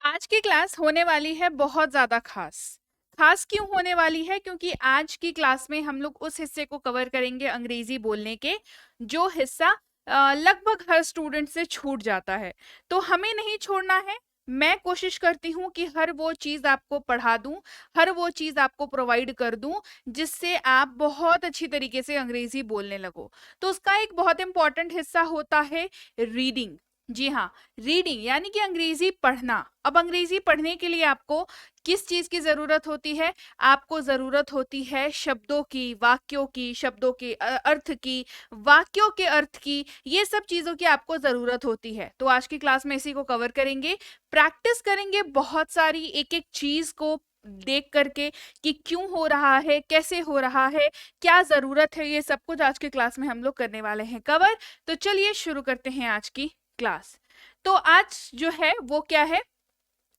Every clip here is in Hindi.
आज की क्लास होने वाली है बहुत ज्यादा खास। खास क्यों होने वाली है? क्योंकि आज की क्लास में हम लोग उस हिस्से को कवर करेंगे अंग्रेजी बोलने के, जो हिस्सा लगभग हर स्टूडेंट से छूट जाता है। तो हमें नहीं छोड़ना है। मैं कोशिश करती हूँ कि हर वो चीज आपको पढ़ा दूं, हर वो चीज आपको प्रोवाइड कर दूं जिससे आप बहुत अच्छी तरीके से अंग्रेजी बोलने लगो। तो उसका एक बहुत इंपॉर्टेंट हिस्सा होता है रीडिंग। जी हाँ, रीडिंग यानी कि अंग्रेजी पढ़ना। अब अंग्रेजी पढ़ने के लिए आपको किस चीज की जरूरत होती है? आपको जरूरत होती है शब्दों की, वाक्यों की, शब्दों के अर्थ की, वाक्यों के अर्थ की, ये सब चीजों की आपको जरूरत होती है। तो आज की क्लास में इसी को कवर करेंगे, प्रैक्टिस करेंगे बहुत सारी, एक एक चीज को देख करके कि क्यों हो रहा है, कैसे हो रहा है, क्या जरूरत है, ये सब कुछ आज की क्लास में हम लोग करने वाले हैं कवर। तो चलिए शुरू करते हैं आज की क्लास। तो आज जो है वो क्या है,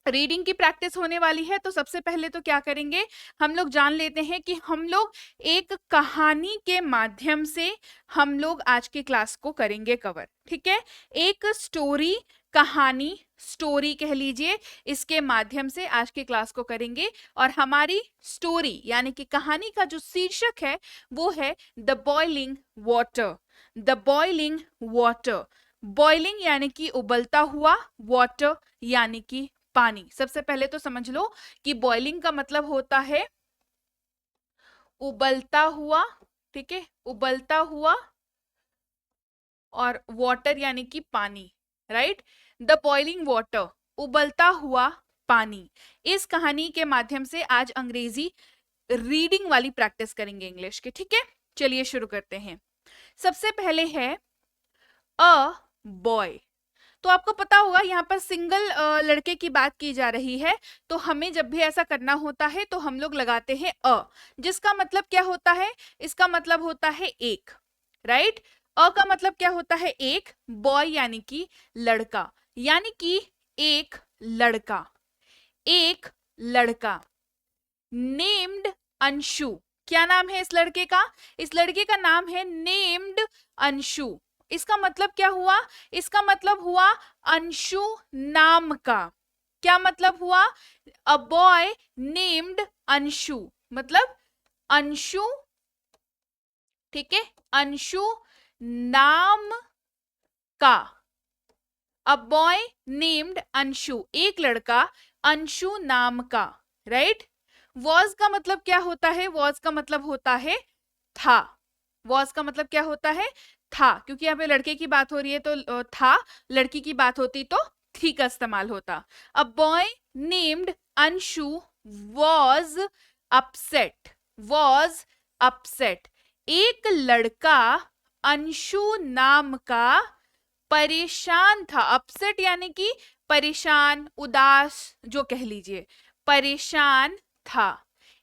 रीडिंग की प्रैक्टिस होने वाली है। तो सबसे पहले तो क्या करेंगे, हम लोग जान लेते हैं कि हम लोग एक कहानी के माध्यम से हम लोग आज की क्लास को करेंगे कवर। ठीक है, एक स्टोरी, कहानी, स्टोरी कह लीजिए, इसके माध्यम से आज की क्लास को करेंगे। और हमारी स्टोरी यानी कि कहानी का जो शीर्षक है वो है the boiling water. The boiling water, boiling यानी कि उबलता हुआ, वाटर यानी कि पानी। सबसे पहले तो समझ लो कि बॉइलिंग का मतलब होता है उबलता हुआ, ठीक है, उबलता हुआ, और वाटर यानी कि पानी, राइट। द बॉइलिंग वाटर, उबलता हुआ पानी। इस कहानी के माध्यम से आज अंग्रेजी रीडिंग वाली प्रैक्टिस करेंगे इंग्लिश के। ठीक है, चलिए शुरू करते हैं। सबसे पहले है अ बॉय। तो आपको पता होगा यहाँ पर सिंगल लड़के की बात की जा रही है। तो हमें जब भी ऐसा करना होता है तो हम लोग लगाते हैं जिसका मतलब क्या होता है, इसका मतलब होता है एक, राइट। का मतलब क्या होता है, एक। बॉय यानी कि लड़का, यानी कि एक लड़का, एक लड़का। नेम्ड अंशु, क्या नाम है इस लड़के का? इस लड़के का नाम है नेम्ड अंशु। इसका मतलब क्या हुआ? इसका मतलब हुआ अंशु नाम का। क्या मतलब हुआ? अ बॉय नेम्ड अंशु, मतलब अंशु, ठीक है, अंशु नाम का। अ बॉय नेम्ड अंशु, एक लड़का अंशु नाम का, राइट। वॉज का मतलब क्या होता है? वॉज का मतलब होता है था। वॉज का मतलब क्या होता है? था, क्योंकि यहाँ पे लड़के की बात हो रही है तो था, लड़की की बात होती तो थी का इस्तेमाल होता। अ boy named Anshu was upset, was upset. एक लड़का अंशु नाम का परेशान था। अपसेट यानी कि परेशान, उदास, जो कह लीजिए, परेशान था।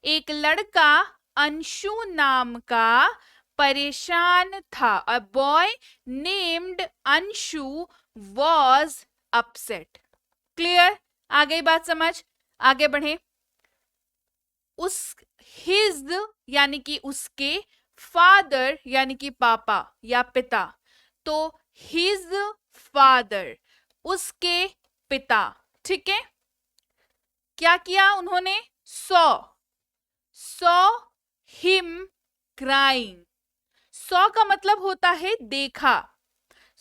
एक लड़का अंशु नाम का परेशान था। A boy named Anshu was upset. Clear? आ गई बात समझ? आगे बढ़े। उस हिज यानी कि उसके, फादर यानी कि पापा या पिता, तो हिज फादर, उसके पिता, ठीक है। क्या किया उन्होंने? Saw, saw him crying. Saw का मतलब होता है देखा,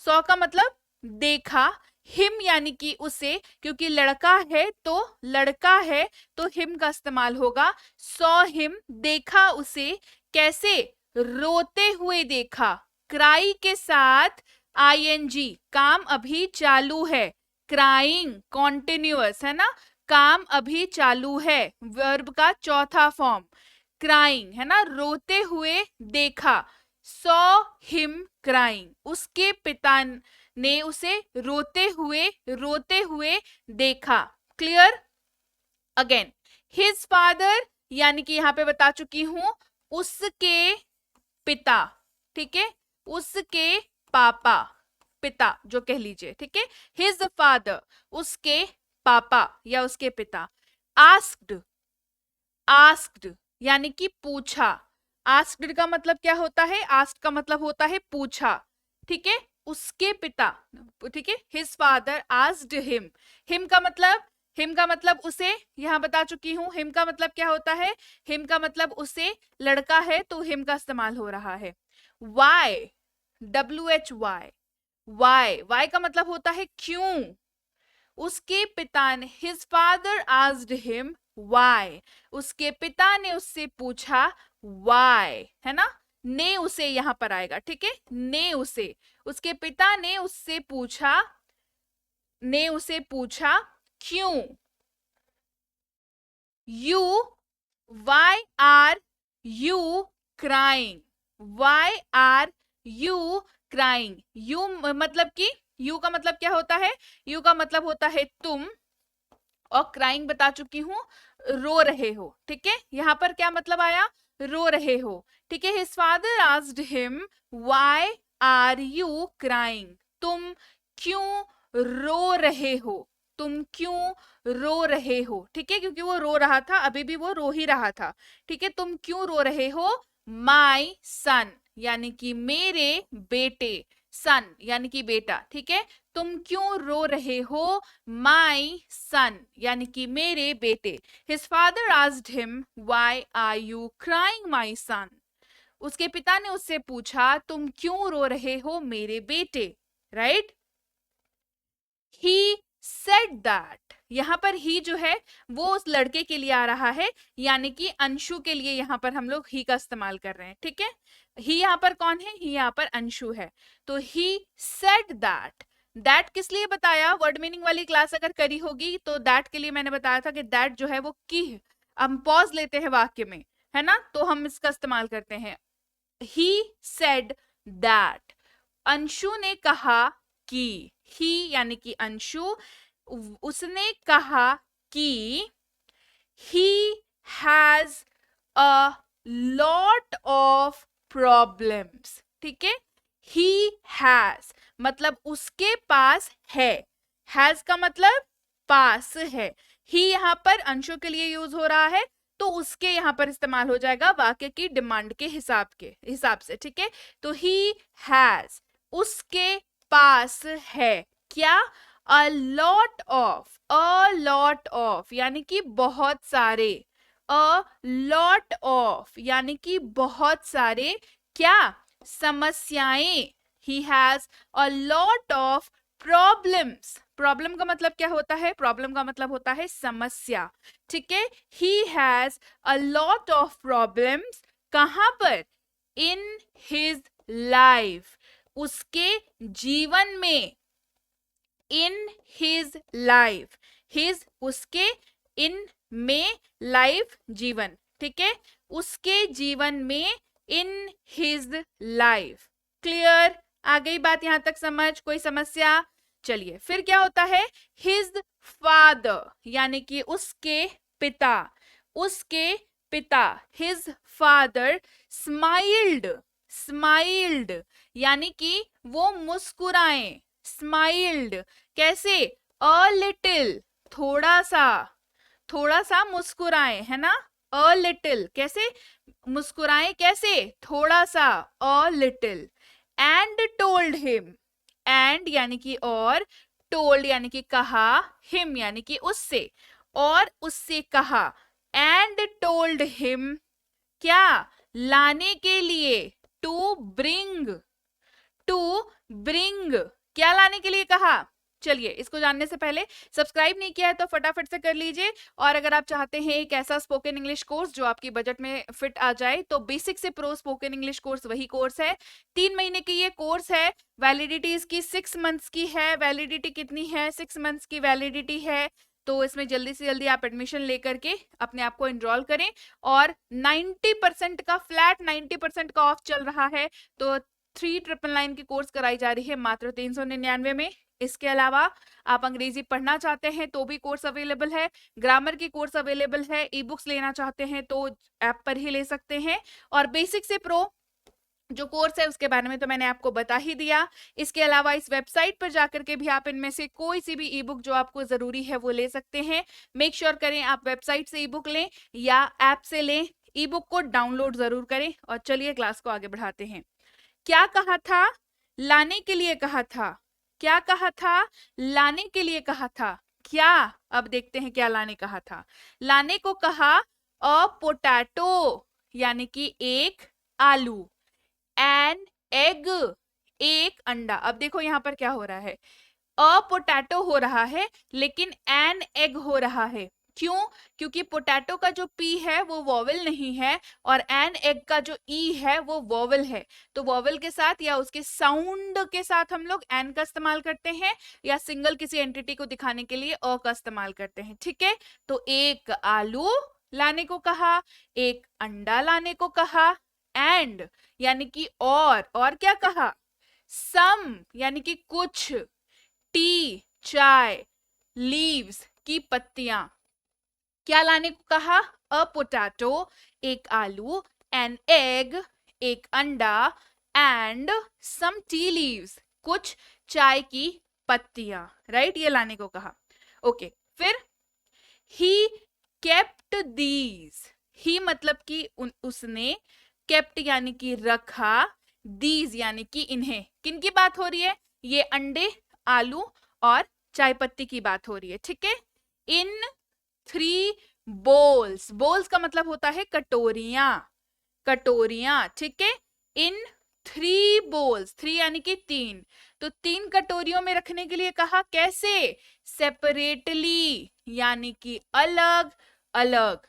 सॉ का मतलब देखा। हिम यानी कि उसे, क्योंकि लड़का है तो लड़का है तो हिम का इस्तेमाल होगा। सॉ हिम, देखा उसे, कैसे? रोते हुए देखा। क्राई के साथ आईएनजी, काम अभी चालू है। क्राइंग कॉन्टिन्यूअस है ना, काम अभी चालू है, वर्ब का चौथा फॉर्म। क्राइंग है ना, रोते हुए देखा। सॉ हिम क्राइंग, उसके पिता ने उसे रोते हुए देखा। क्लियर? अगेन, हिज फादर यानी कि यहां पे बता चुकी हूं, उसके पिता, ठीक है, उसके पापा, पिता जो कह लीजिए, ठीक है। हिज फादर, उसके पापा या उसके पिता। आस्क्ड, आस्क्ड यानी कि पूछा। आस्क्ड का मतलब क्या होता है? आस्क्ड का मतलब होता है पूछा, ठीक है, उसके पिता, ठीक है। His father asked him, him का मतलब हिम का मतलब उसे, यहां बता चुकी हूं हिम का मतलब क्या होता है, हिम का मतलब उसे, लड़का है तो हिम का इस्तेमाल हो रहा है। वाई, WHY, वाई, वाई का मतलब होता है क्यों। उसके पिता ने, his father asked him why, उसके पिता ने उससे पूछा वाई, है ना, ने उसे यहां पर आएगा, ठीक है, ने उसे, उसके पिता ने उससे पूछा, ने उसे पूछा क्यों। You, why are you crying, why are you crying, you मतलब कि, यू का मतलब क्या होता है, यू का मतलब होता है तुम, और क्राइंग बता चुकी हूं, रो रहे हो, ठीक है, यहां पर क्या मतलब आया, रो रहे हो, ठीक है। His father asked him why are you crying, तुम क्यों रो रहे हो, तुम क्यों रो रहे हो, ठीक है, क्योंकि वो रो रहा था, अभी भी वो रो ही रहा था, ठीक है, तुम क्यों रो रहे हो। माई सन यानी कि मेरे बेटे, सन यानी कि बेटा, ठीक है, तुम क्यों रो रहे हो, माई सन यानी कि मेरे बेटे। His father asked him why are you crying my son, उसके पिता ने उससे पूछा तुम क्यों रो रहे हो मेरे बेटे, राइट। ही सेड दैट, यहां पर ही जो है वो उस लड़के के लिए आ रहा है, यानी कि अंशु के लिए यहां पर हम लोग ही का इस्तेमाल कर रहे हैं, ठीक है। ही यहां पर कौन है, ही यहां पर अंशु है, तो ही सेड दैट, दैट किस लिए बताया, वर्ड मीनिंग वाली क्लास अगर करी होगी तो दैट के लिए मैंने बताया था कि दैट जो है वो की है, हम पॉज लेते हैं वाक्य में, है ना, तो हम इसका इस्तेमाल करते हैं। ही सेड दैट, अंशु ने कहा कि, ही यानी कि अंशु, उसने कहा कि he has a lot of problems, ठीक है, he has मतलब उसके पास है, has का मतलब पास है, ही यहां पर अंशु के लिए यूज हो रहा है, तो उसके यहां पर इस्तेमाल हो जाएगा वाक्य की डिमांड के हिसाब से, ठीक है, तो he has उसके पास है क्या, a lot of यानी कि बहुत सारे, a lot of यानी कि बहुत सारे क्या, समस्याएं, he has a lot of problems, problem का मतलब क्या होता है, प्रॉब्लम का मतलब होता है समस्या, ठीक है, he has a lot of problems, कहां पर, in his life, उसके जीवन में, in his life, his उसके, in में, life जीवन, ठीक है, उसके जीवन में, in his life, क्लियर, आ गई बात यहां तक समझ, कोई समस्या। चलिए फिर क्या होता है, his father यानी कि उसके पिता, उसके पिता, his father smiled, smiled यानी कि वो मुस्कुराए, स्माइल्ड कैसे, अ लिटिल थोड़ा सा, थोड़ा सा मुस्कुराए, है ना, अ लिटिल कैसे, मुस्कुराए कैसे, थोड़ा सा, a little, and told him, and यानी कि और, टोल्ड यानी कि कहा, हिम यानी कि उससे, और उससे कहा, एंड टोल्ड हिम क्या, लाने के लिए, टू ब्रिंग, टू ब्रिंग क्या लाने के लिए कहा। चलिए इसको जानने से पहले सब्सक्राइब नहीं किया है तो फटाफट से कर लीजिए, और अगर आप चाहते हैं एक ऐसा स्पोकन इंग्लिश कोर्स जो आपकी बजट में फिट आ जाए तो बेसिक से प्रो स्पोकन इंग्लिश कोर्स वही कोर्स है। 3 महीने की ये कोर्स है, वैलिडिटी इसकी 6 मंथ्स की है। वैलिडिटी कितनी है, 6 मंथ्स की वैलिडिटी है, तो इसमें जल्दी से जल्दी आप एडमिशन लेकर के अपने आप को एनरोल करें। और 90% का फ्लैट 90% का ऑफ चल रहा है, तो 3999 की कोर्स कराई जा रही है मात्र 399 में। इसके अलावा आप अंग्रेजी पढ़ना चाहते हैं तो भी कोर्स अवेलेबल है, ग्रामर की कोर्स अवेलेबल है, ई बुक्स लेना चाहते हैं तो ऐप पर ही ले सकते हैं। और बेसिक से प्रो जो कोर्स है उसके बारे में तो मैंने आपको बता ही दिया। इसके अलावा इस वेबसाइट पर जाकर के भी आप इनमें से कोई सी भी ई बुक जो आपको जरूरी है वो ले सकते हैं। मेक श्योर करें आप वेबसाइट से ई बुक लें या ऐप से लें, ई बुक को डाउनलोड जरूर करें। और चलिए क्लास को आगे बढ़ाते हैं। क्या कहा था, लाने के लिए कहा था, क्या कहा था, लाने के लिए कहा था, क्या? अब देखते हैं क्या लाने कहा था। लाने को कहा अ पोटैटो यानी कि एक आलू, एन एग एक अंडा। अब देखो यहां पर क्या हो रहा है, अ पोटैटो हो रहा है लेकिन एन एग हो रहा है। क्यों? क्योंकि पोटैटो का जो पी है वो वॉवेल नहीं है और एन एग का जो ई है वो वॉवेल है। तो वॉवेल के साथ या उसके साउंड के साथ हम लोग एन का इस्तेमाल करते हैं या सिंगल किसी एंटिटी को दिखाने के लिए अ का इस्तेमाल करते हैं। ठीक है, तो एक आलू लाने को कहा, एक अंडा लाने को कहा, एंड यानी कि और क्या कहा, सम यानी कि कुछ, टी चाय, लीव्स की पत्तियां। क्या लाने को कहा? अ पोटैटो एक आलू, एन एग एक अंडा, एंड सम टी लीव्स कुछ चाय की पत्तियां। राइट, ये लाने को कहा। ओके, फिर ही केप्ट दीज, ही मतलब कि उसने, केप्ट यानी कि रखा, दीज यानी कि इन्हें। किन की बात हो रही है? ये अंडे, आलू और चाय पत्ती की बात हो रही है। ठीक है, इन 3 बोल्स, बोल्स का मतलब होता है कटोरियां, कटोरियां। ठीक है, इन 3 बोल्स, 3 यानी कि 3, तो 3 कटोरियों में रखने के लिए कहा। कैसे? सेपरेटली यानी कि अलग अलग।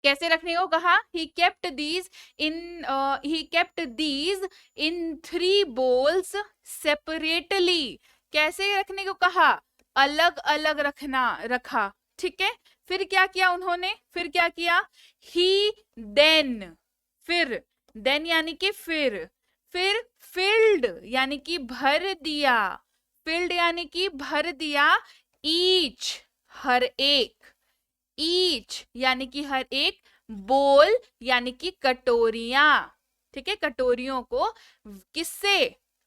कैसे रखने को कहा? he kept these in 3 bowls separately। कैसे रखने को कहा? अलग अलग रखना, रखा। ठीक है, फिर क्या किया उन्होंने? फिर क्या किया? he then, फिर, then यानी कि फिर filled यानी कि भर दिया, filled यानी कि भर दिया, each हर एक, ईच यानी कि हर एक, बोल यानी कि कटोरियां। ठीक है, कटोरियों को किससे?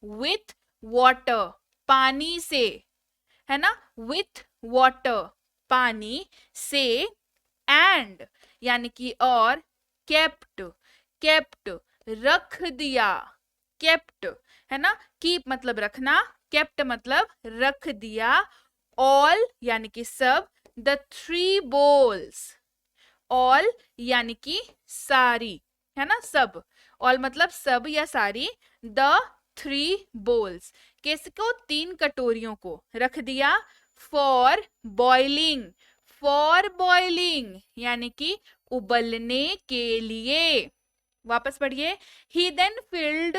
विथ वाटर, पानी से, है ना, विथ वाटर पानी से, एंड यानी कि और, केप्ट, केप्ट रख दिया, केप्ट है ना, कीप मतलब रखना, केप्ट मतलब रख दिया, ऑल यानी कि सब, द 3 bowls, ऑल यानी कि सारी, है ना, सब, ऑल मतलब सब या सारी, द 3 bowls किसको? 3 कटोरियों को रख दिया, फॉर बॉइलिंग, फॉर बॉइलिंग यानी कि उबलने के लिए। वापस पढ़िए, ही देन फिल्ड,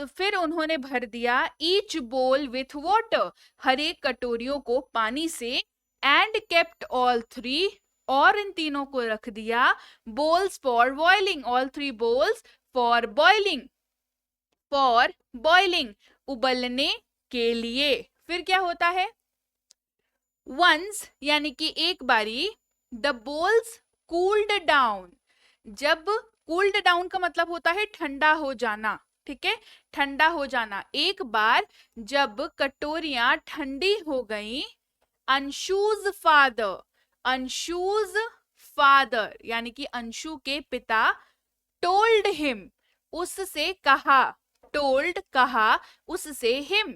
फिर उन्होंने भर दिया, ईच बोल विथ वाटर हर एक कटोरियों को पानी से, एंड केप्ट ऑल 3 और इन तीनों को रख दिया, bowls for boiling, all 3 bowls for boiling, for boiling उबलने के लिए। फिर क्या होता है? वंस यानी कि एक बारी, द बोल्स कूल्ड डाउन, जब कूल्ड डाउन का मतलब होता है ठंडा हो जाना। ठीक है, ठंडा हो जाना। एक बार जब कटोरियां ठंडी हो गई, अंशुज फादर, अंशुज फादर यानी कि अंशु के पिता, टोल्ड हिम उससे कहा, टोल्ड कहा उससे, him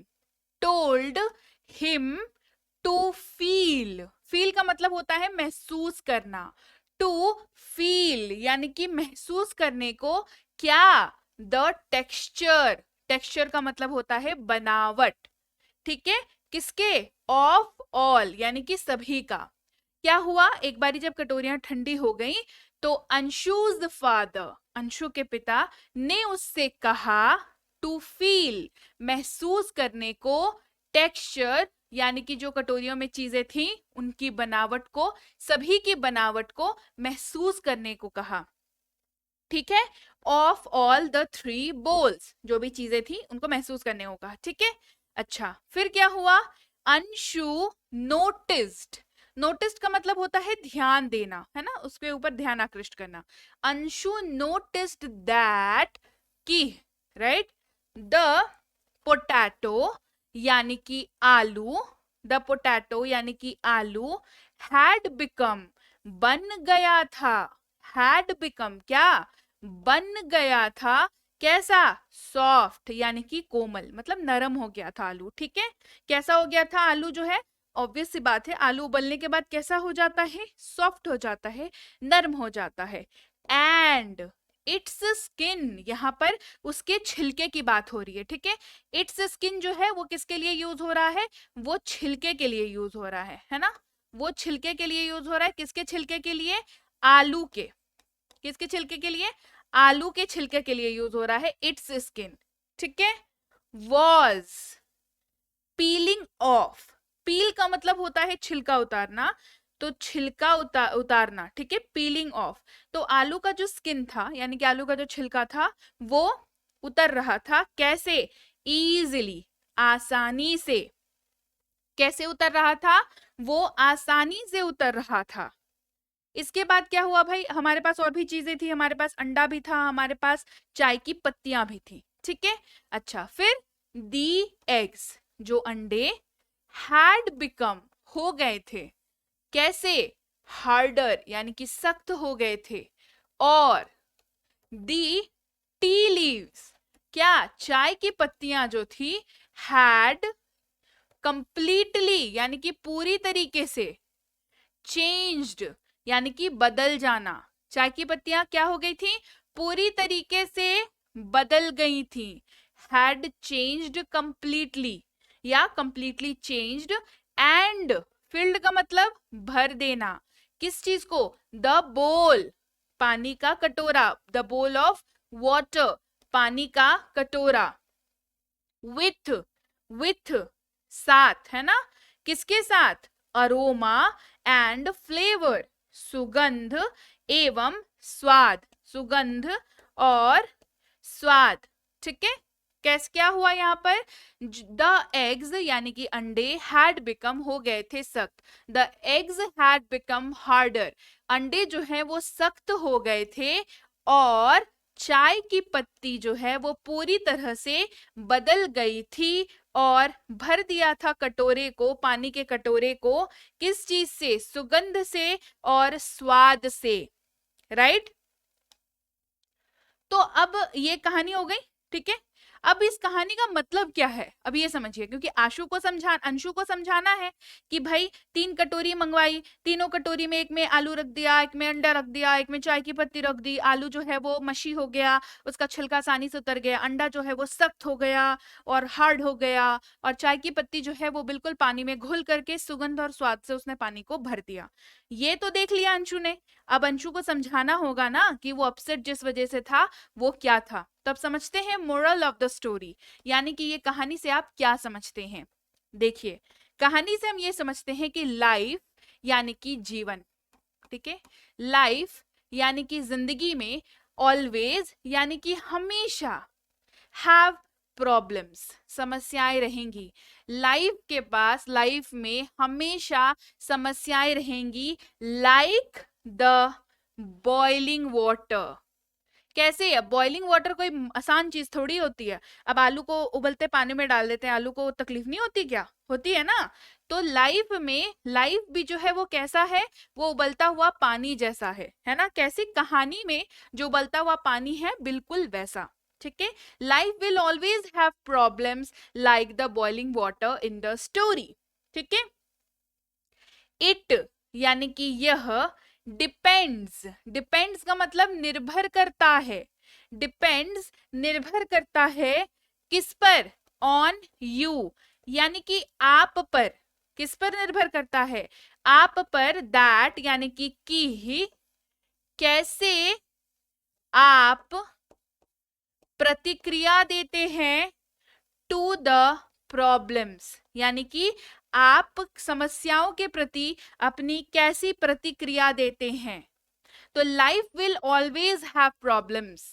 told him to feel, feel का मतलब होता है महसूस करना, टू फील यानी कि महसूस करने को, क्या? द टेक्सचर, टेक्सचर का मतलब होता है बनावट। ठीक है, किसके? ऑफ ऑल यानी कि सभी का। क्या हुआ? एक बारी जब कटोरियां ठंडी हो गई तो अंशुज फादर, अंशु के पिता ने उससे कहा, टू फील महसूस करने को, टेक्सचर यानी कि जो कटोरियों में चीजें थी उनकी बनावट को, सभी की बनावट को महसूस करने को कहा। ठीक है, ऑफ ऑल द 3 bowls जो भी चीजें थी उनको महसूस करने को कहा। ठीक है, अच्छा, फिर क्या हुआ? अंशु नोटिस्ड, नोटिस्ड का मतलब होता है ध्यान देना, है ना, उसके ऊपर ध्यान आकृष्ट करना। अंशु नोटिस्ड दैट की, राइट, द पोटैटो यानी कि आलू, द पोटैटो यानी कि आलू, हैड बिकम बन गया था, हैड बिकम क्या? बन गया था, कैसा? सॉफ्ट यानी कि कोमल, मतलब नरम हो गया था आलू। ठीक है, कैसा हो गया था आलू जो है? ऑब्वियस सी बात है, आलू उबलने के बाद कैसा हो जाता है, सॉफ्ट हो जाता है, नरम हो जाता है। एंड इट्स स्किन, यहाँ पर उसके छिलके की बात हो रही है, ठीक है। इट्स स्किन जो है वो किसके लिए यूज हो रहा है, वो छिलके के लिए यूज हो रहा है ना, वो छिलके के लिए यूज हो रहा है। किसके छिलके के लिए, आलू के, किसके छिलके के लिए, आलू के छिलके के लिए यूज हो रहा है इट्स स्किन, ठीक है। वॉज पीलिंग ऑफ, पील का मतलब होता है छिलका उतारना, तो छिलका उतारना, ठीक है, पीलिंग ऑफ। तो आलू का जो स्किन था, यानी कि आलू का जो छिलका था, वो उतर रहा था। कैसे, इजीली, आसानी से। कैसे उतर रहा था, वो आसानी से उतर रहा था। इसके बाद क्या हुआ भाई, हमारे पास और भी चीजें थी, हमारे पास अंडा भी था, हमारे पास चाय की पत्तियां भी थी, ठीक है। अच्छा, फिर दी एग्स, जो अंडे, हैड बिकम, हो गए थे, कैसे, हार्डर, यानी कि सख्त हो गए थे। और दी टी लीव्स, क्या, चाय की पत्तियां जो थी, हैड कंप्लीटली, यानी कि पूरी तरीके से, चेंज्ड, यानी कि बदल जाना। चाय की पत्तियां क्या हो गई थी, पूरी तरीके से बदल गई थी। हैड चेंज्ड कंप्लीटली, या कंप्लीटली चेंज्ड। एंड फिल्ड का मतलब भर देना, किस चीज को, द बोल, पानी का कटोरा, द बोल ऑफ वाटर, पानी का कटोरा। विथ, विथ, साथ, है ना, किसके साथ, अरोमा एंड फ्लेवर, सुगंध एवं स्वाद, सुगंध और स्वाद, ठीक है। कैसे, क्या हुआ यहाँ पर, द एग्स, यानी कि अंडे, हैड बिकम, हो गए थे सख्त। The eggs had become harder, अंडे जो है वो सख्त हो गए थे। और चाय की पत्ती जो है वो पूरी तरह से बदल गई थी, और भर दिया था कटोरे को, पानी के कटोरे को, किस चीज से, सुगंध से और स्वाद से, राइट। तो अब ये कहानी हो गई, ठीक है। अब इस कहानी का मतलब क्या है, अब ये समझिए, क्योंकि अंशु को समझाना है कि भाई 3 कटोरी मंगवाई, तीनों कटोरी में, एक में आलू रख दिया, एक में अंडा रख दिया, एक में चाय की पत्ती रख दी। आलू जो है वो मशी हो गया, उसका छिलका आसानी से उतर गया, अंडा जो है वो सख्त हो गया और हार्ड हो गया, और चाय की पत्ती जो है वो बिल्कुल पानी में घुल करके सुगंध और स्वाद से उसने पानी को भर दिया। ये तो देख लिया अंशु ने। अब अंशु को समझाना होगा ना कि वो अपसेट जिस वजह से था वो क्या था। तब समझते हैं मोरल ऑफ द स्टोरी, यानी कि ये कहानी से आप क्या समझते हैं। देखिए, कहानी से हम ये समझते हैं कि लाइफ यानी कि जीवन, ठीक है, लाइफ यानी कि जिंदगी में, ऑलवेज यानी कि हमेशा, हैव प्रॉब्लम्स, समस्याएं रहेंगी। लाइफ के पास, लाइफ में हमेशा समस्याएं रहेंगी। लाइक द बॉइलिंग वाटर, कैसे है, बॉइलिंग वाटर कोई आसान चीज थोड़ी होती है। अब आलू को उबलते पानी में डाल देते हैं, आलू को तकलीफ नहीं होती क्या, होती है ना। तो लाइफ में, लाइफ भी जो है वो कैसा है, वो उबलता हुआ पानी जैसा है ना। कैसी, कहानी में जो उबलता हुआ पानी है बिल्कुल वैसा, ठीक है। Life will always have problems like the boiling water in the story, ठीक है। इट यानी कि यह, डिपेंड्स, डिपेंड्स का मतलब निर्भर करता है, डिपेंड्स निर्भर करता है, किस पर, ऑन यू, यानी कि आप पर, किस पर निर्भर करता है, आप पर। दैट यानी कि ही, कैसे आप प्रतिक्रिया देते हैं, टू द प्रॉब्लम्स, यानी कि आप समस्याओं के प्रति अपनी कैसी प्रतिक्रिया देते हैं। तो life will always have problems,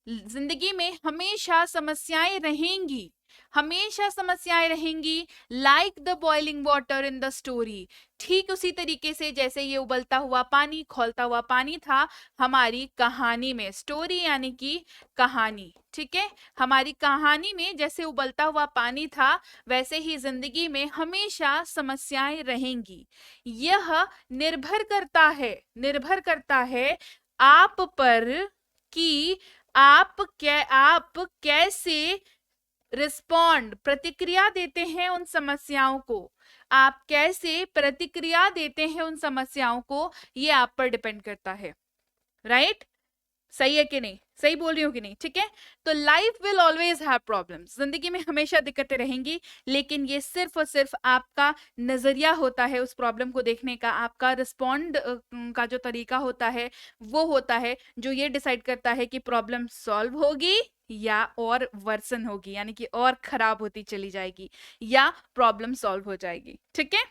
जिंदगी में हमेशा समस्याएं रहेंगी, हमेशा समस्याएं रहेंगी। Like the boiling water in the story, ठीक उसी तरीके से जैसे ये उबलता हुआ पानी, खौलता हुआ पानी था हमारी कहानी में। स्टोरी यानी कि कहानी, ठीक है। हमारी कहानी में जैसे उबलता हुआ पानी था, वैसे ही जिंदगी में हमेशा समस्याएं रहेंगी। यह निर्भर करता है, निर्भर करता है आप पर, कि आप कैसे रिस्पॉन्ड, प्रतिक्रिया देते हैं उन समस्याओं को। आप कैसे प्रतिक्रिया देते हैं उन समस्याओं को, ये आप पर डिपेंड करता है, राइट? सही है कि नहीं? सही बोल रही हूँ कि नहीं? ठीक है, तो life will always have problems, जिंदगी में हमेशा दिक्कतें रहेंगी, लेकिन ये सिर्फ और सिर्फ आपका नजरिया होता है उस प्रॉब्लम को देखने का, आपका रिस्पॉन्ड का जो तरीका होता है वो होता है जो ये डिसाइड करता है कि प्रॉब्लम सॉल्व होगी या और वर्सन होगी, यानी कि और खराब होती चली जाएगी या प्रॉब्लम सॉल्व हो जाएगी। ठीक है,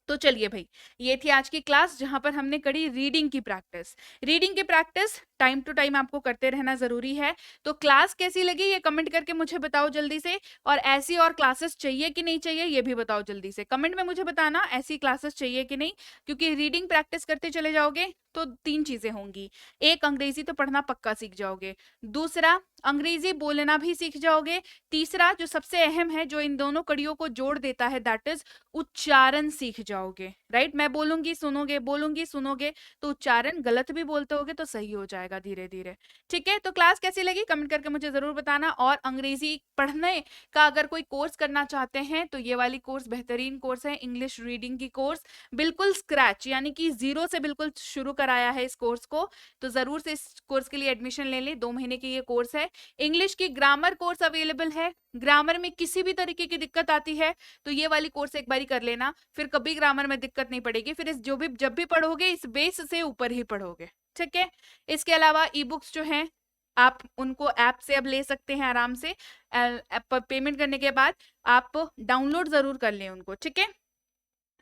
तो चलिए भाई, ये थी आज की क्लास जहां पर हमने करी रीडिंग की प्रैक्टिस। रीडिंग की प्रैक्टिस टाइम टू टाइम आपको करते रहना जरूरी है। तो क्लास कैसी लगी ये कमेंट करके मुझे बताओ जल्दी से, और ऐसी और क्लासेस चाहिए कि नहीं चाहिए ये भी बताओ जल्दी से, कमेंट में मुझे बताना ऐसी क्लासेस चाहिए कि नहीं, क्योंकि रीडिंग प्रैक्टिस करते चले जाओगे तो 3 चीजें होंगी। एक, अंग्रेजी तो पढ़ना पक्का सीख जाओगे, दूसरा अंग्रेजी बोलना भी सीख जाओगे, तीसरा जो सबसे अहम है, जो इन दोनों कड़ियों को जोड़ देता है, दैट इज उच्चारण सीख जाओगे, राइट? मैं बोलूंगी सुनोगे, बोलूंगी सुनोगे, तो उच्चारण गलत भी बोलते होगे तो सही हो जाएगा धीरे धीरे। ठीक है, तो क्लास कैसी लगी कमेंट करके मुझे जरूर बताना। और अंग्रेजी पढ़ने का अगर कोई कोर्स करना चाहते हैं तो ये वाली कोर्स बेहतरीन कोर्स है, इंग्लिश रीडिंग की कोर्स, बिल्कुल स्क्रैच यानी कि जीरो से बिल्कुल शुरू कराया है इस कोर्स को, तो जरूर से इस कोर्स के लिए एडमिशन ले लें। 2 महीने की ये कोर्स है। इंग्लिश की ग्रामर कोर्स अवेलेबल है, ग्रामर में किसी भी तरीके की दिक्कत आती है तो ये वाली कोर्स एक बारी कर लेना, फिर कभी ग्रामर में दिक्कत नहीं पड़ेगी, फिर इस जो भी जब भी पढ़ोगे इस बेस से ऊपर ही पढ़ोगे। ठीक है, इसके अलावा ई बुक्स जो हैं आप उनको ऐप से अब ले सकते हैं आराम से, ऐप पर पेमेंट करने के बाद आप डाउनलोड जरूर कर लें उनको। ठीक है,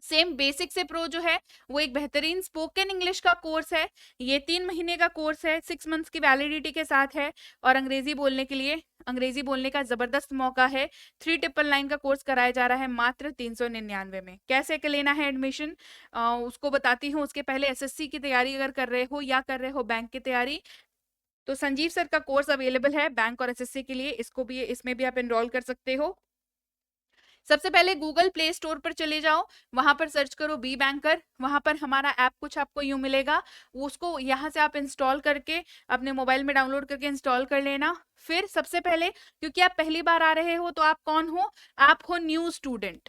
सेम बेसिक से प्रो जो है वो एक बेहतरीन स्पोकन इंग्लिश का कोर्स है, ये 3 महीने का कोर्स है, 6 मंथ्स की वैलिडिटी के साथ है, और अंग्रेजी बोलने के लिए, अंग्रेजी बोलने का जबरदस्त मौका है। 3999 का कोर्स कराया जा रहा है मात्र 399 में। कैसे लेना है एडमिशन उसको बताती हूँ, उसके पहले एसएससी की तैयारी अगर कर रहे हो या कर रहे हो बैंक की तैयारी, तो संजीव सर का कोर्स अवेलेबल है बैंक और एसएससी के लिए, इसको भी, इसमें भी आप एनरोल कर सकते हो। सबसे पहले गूगल प्ले स्टोर पर चले जाओ, वहां पर सर्च करो बी बैंकर, वहां पर हमारा ऐप कुछ आपको यूं मिलेगा, उसको यहाँ से आप इंस्टॉल करके अपने मोबाइल में डाउनलोड करके इंस्टॉल कर लेना। फिर सबसे पहले, क्योंकि आप पहली बार आ रहे हो तो आप कौन हो, आप हो न्यू स्टूडेंट।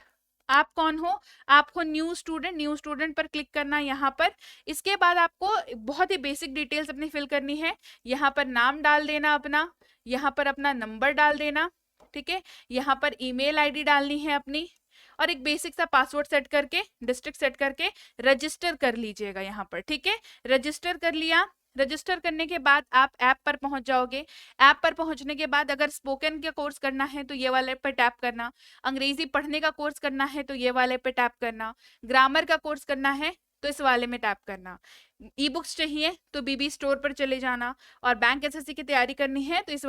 आप कौन हो, आप हो न्यू स्टूडेंट। न्यू स्टूडेंट पर क्लिक करना यहाँ पर। इसके बाद आपको बहुत ही बेसिक डिटेल्स अपनी फिल करनी है, यहाँ पर नाम डाल देना अपना, यहाँ पर अपना नंबर डाल देना, ठीक है, यहाँ पर ईमेल आईडी डालनी है अपनी, और एक बेसिक सा पासवर्ड सेट करके, डिस्ट्रिक्ट सेट करके रजिस्टर कर लीजिएगा यहाँ पर। ठीक है, रजिस्टर कर लिया, रजिस्टर करने के बाद आप ऐप पर पहुंच जाओगे। ऐप पर पहुंचने के बाद अगर स्पोकन का कोर्स करना है तो ये वाले पे टैप करना, अंग्रेजी पढ़ने का कोर्स करना है तो ये वाले पे टैप करना, ग्रामर का कोर्स करना है तो इस वाले में टैप करना, ई बुक्स चाहिए तो बीबी स्टोर पर चले जाना, और बैंक एसएससी की तैयारी करनी है तो इस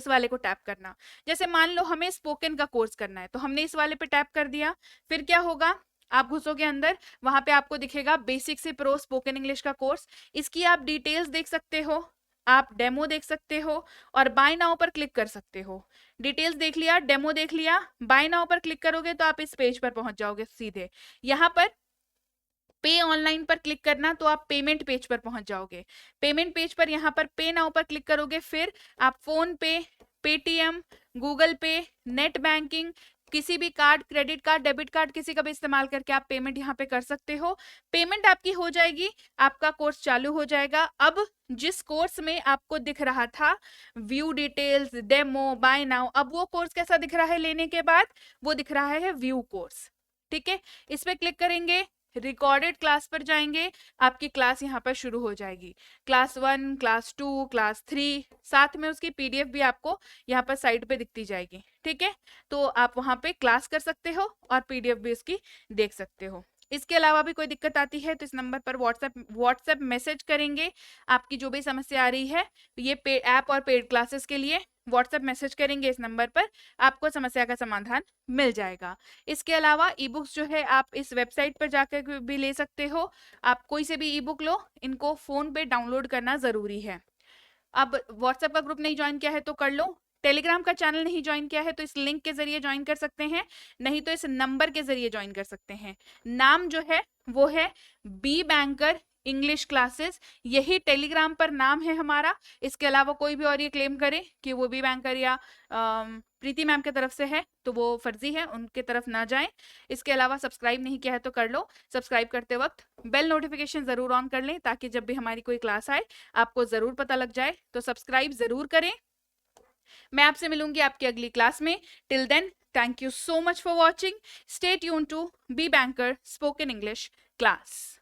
वाले को टैप करना। जैसे मान लो हमें स्पोकन का कोर्स करना है तो हमने इस वाले पे टैप कर दिया, फिर क्या होगा, आप घुसोगे अंदर, वहां पे आपको दिखेगा बेसिक से प्रो स्पोकन इंग्लिश का कोर्स, इसकी आप डिटेल्स देख सकते हो, आप डेमो देख सकते हो, और बाय नाउ पर क्लिक कर सकते हो। डिटेल्स देख लिया, डेमो देख लिया, बाय नाउ पर क्लिक करोगे तो आप इस पेज पर पहुंच जाओगे सीधे। यहाँ पर पे ऑनलाइन पर क्लिक करना तो आप पेमेंट पेज पर पहुंच जाओगे। पेमेंट पेज पर यहाँ पर पे नाउ पर क्लिक करोगे, फिर आप फोन पे, पेटीएम, गूगल पे, नेट बैंकिंग, किसी भी card, credit card, debit card, किसी का भी इस्तेमाल करके आप पेमेंट यहाँ पे कर सकते हो। पेमेंट आपकी हो जाएगी, आपका कोर्स चालू हो जाएगा। अब जिस कोर्स में आपको दिख रहा था view details, demo, buy now, अब वो कोर्स कैसा दिख रहा है लेने के बाद, वो दिख रहा है व्यू कोर्स। ठीक है, इस पे क्लिक करेंगे, रिकॉर्डेड क्लास पर जाएंगे, आपकी क्लास यहाँ पर शुरू हो जाएगी। क्लास 1, क्लास 2, क्लास 3, साथ में उसकी पीडीएफ भी आपको यहाँ पर साइड पे दिखती जाएगी। ठीक है, तो आप वहां पे क्लास कर सकते हो और पीडीएफ भी उसकी देख सकते हो। इसके अलावा भी कोई दिक्कत आती है तो इस नंबर पर व्हाट्सएप मैसेज करेंगे, आपकी जो भी समस्या आ रही है ये ऐप और पेड क्लासेस के लिए व्हाट्सएप मैसेज करेंगे इस नंबर पर, आपको समस्या का समाधान मिल जाएगा। इसके अलावा ई बुक्स जो है आप इस वेबसाइट पर जाकर भी ले सकते हो, आप कोई से भी ई बुक लो, इनको फोन पे डाउनलोड करना जरूरी है। अब व्हाट्सएप का ग्रुप नहीं ज्वाइन किया है तो कर लो, टेलीग्राम का चैनल नहीं ज्वाइन किया है तो इस लिंक के जरिए ज्वाइन कर सकते हैं, नहीं तो इस नंबर के जरिए ज्वाइन कर सकते हैं। नाम जो है वो है बी बैंकर इंग्लिश क्लासेस, यही टेलीग्राम पर नाम है हमारा। इसके अलावा कोई भी और ये क्लेम करे कि वो बी बैंकर या प्रीति मैम के तरफ से है तो वो फर्जी है, उनके तरफ ना जाएं। इसके अलावा सब्सक्राइब नहीं किया है तो कर लो। सब्सक्राइब करते वक्त बेल नोटिफिकेशन जरूर ऑन कर लें ताकि जब भी हमारी कोई क्लास आए आपको जरूर पता लग जाए। तो सब्सक्राइब जरूर करें। मैं आपसे मिलूंगी आपकी अगली क्लास में। Till then, thank you so much for watching. Stay tune to be banker spoken English class.